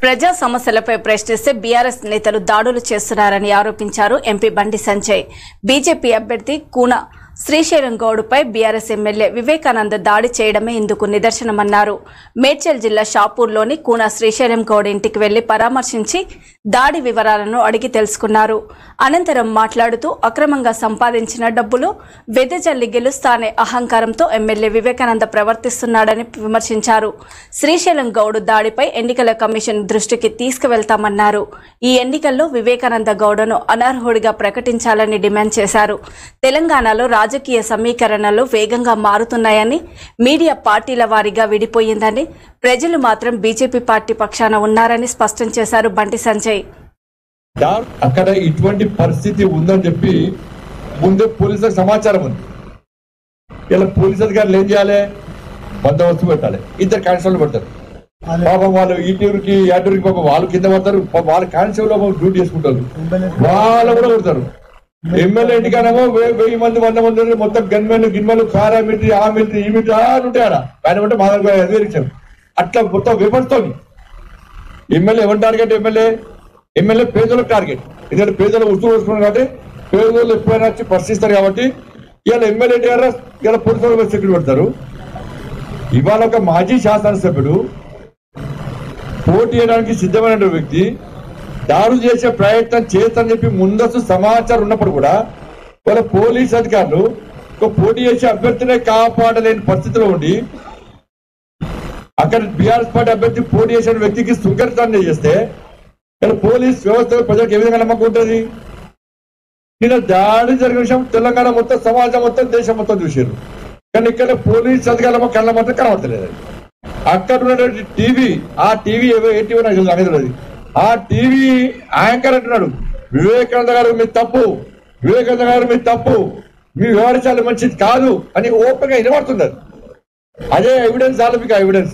ప్రజా సమస్యలపై ప్రశ్నిస్తే బీఆర్ఎస్ నేతలు దాడులు చేస్తున్నారని ఆరోపించారు ఎంపీ బండి సంజయ్. బీజేపీ అభ్యర్థి కూన శ్రీశైలం గౌడ్పై బీఆర్ఎస్ ఎమ్మెల్యే వివేకానంద దాడి చేయడమే ఇందుకు నిదర్శనమన్నారు. మేడ్చల్ జిల్లా షాపూర్లోని కూన శ్రీశైలం గౌడ్ ఇంటికి వెళ్లి పరామర్శించి దాడి వివరాలను అడిగి తెలుసుకున్నారు. అనంతరం మాట్లాడుతూ అక్రమంగా సంపాదించిన డబ్బులు వెదజల్లి గెలుస్తానే అహంకారంతో ఎమ్మెల్యే వివేకానంద ప్రవర్తిస్తున్నాడని విమర్శించారు. శ్రీశైలం గౌడ్ దాడిపై ఎన్నికల కమిషన్ దృష్టికి తీసుకువెళ్తామన్నారు. ఈ ఎన్నికల్లో వివేకానంద గౌడను అనర్హుడిగా ప్రకటించాలని డిమాండ్ చేశారు. తెలంగాణలో రాజకీయ సమీకరణలు వేగంగా మారుతున్నాయని, మీడియా పార్టీల వారీగా విడిపోయిందని, ప్రజలు మాత్రం బీజేపీ పార్టీ పక్షాన ఉన్నారని స్పష్టం చేశారు బండి సంజయ్. అక్కడ ఇటువంటి పరిస్థితి ఉందని చెప్పి ముందే పోలీసులకు సమాచారం ఉంది. ఇలా పోలీసు అధికారులు ఏం చేయాలి? బందోబస్తు పెట్టాలి. ఇద్దరు కానిస్టేబుల్ పెడతారు. పాపం వాళ్ళు ఈటూరుకి యాటూరుకి పాపం వాళ్ళు కింద పడతారు. వాళ్ళ కానిస్టేబుల్ డ్యూటీ చేసుకుంటారు. వాళ్ళు కూడా కొడతారు. ఎమ్మెల్యే ఇంటికానేమో 1000 మంది 100 మంది మొత్తం గన్మెన్లు గిన్మెన్లు కారా మిలిటరీ ఆ మిలిటరీ ఈ మిలిటరీ ఉంటాయి. ఆడ ఆయన అంటే మా దగ్గర అధికారించారు. అట్లా మొత్తం విపడుతుంది. ఎమ్మెల్యే ఎవరి టార్గెట్? ఎమ్మెల్యే పేదలకు టార్గెట్. ఎందుకంటే పేదలు ఉత్తు వేసుకున్నారు కాబట్టి పేదలు ఎప్పుడైనా వచ్చి ప్రశ్నిస్తారు కాబట్టి ఇవాళ ఎమ్మెల్యే ఇలా పోలీసులు సెక్యూరిటీ పెడతారు. ఇవాళ ఒక మాజీ శాసనసభ్యుడు పోటీ చేయడానికి సిద్ధమైన వ్యక్తి దాడులు చేసే ప్రయత్నం చేస్తని చెప్పి ముందస్తు సమాచారం ఉన్నప్పుడు కూడా వాళ్ళ పోలీస్ అధికారులు ఒక పోటీ చేసే అభ్యర్థినే కాపాడలేని పరిస్థితిలో ఉండి అక్కడ బీఆర్ఎస్ పార్టీ అభ్యర్థి పోటీ చేసిన వ్యక్తికి సుంకరితాన్ని చేస్తే పోలీస్ వ్యవస్థ ప్రజలకు ఏ విధంగా నమ్మకం ఉంటుంది? నిన్న దాడి జరిగిన విషయం తెలంగాణ మొత్తం, సమాజం మొత్తం, దేశం మొత్తం చూసారు. కానీ ఇక్కడ పోలీస్ అధికారులు కళ్ళ మాత్రం కనబడతలేదు. అక్కడ ఉన్నటువంటి టీవీ, ఆ టీవీ ఏ టీవీ నాకు తెలియదు. ఆ టీవీ యాంకర్ అంటున్నాడు వివేకానంద గారు మీ తప్పు, వివేకానంద గారు మీ తప్పు, మీ వ్యవహారాలు మంచిది కాదు అని ఓపెన్ గా వినబడుతున్నారు. అదే ఎవిడెన్స్, మీకు ఎవిడెన్స్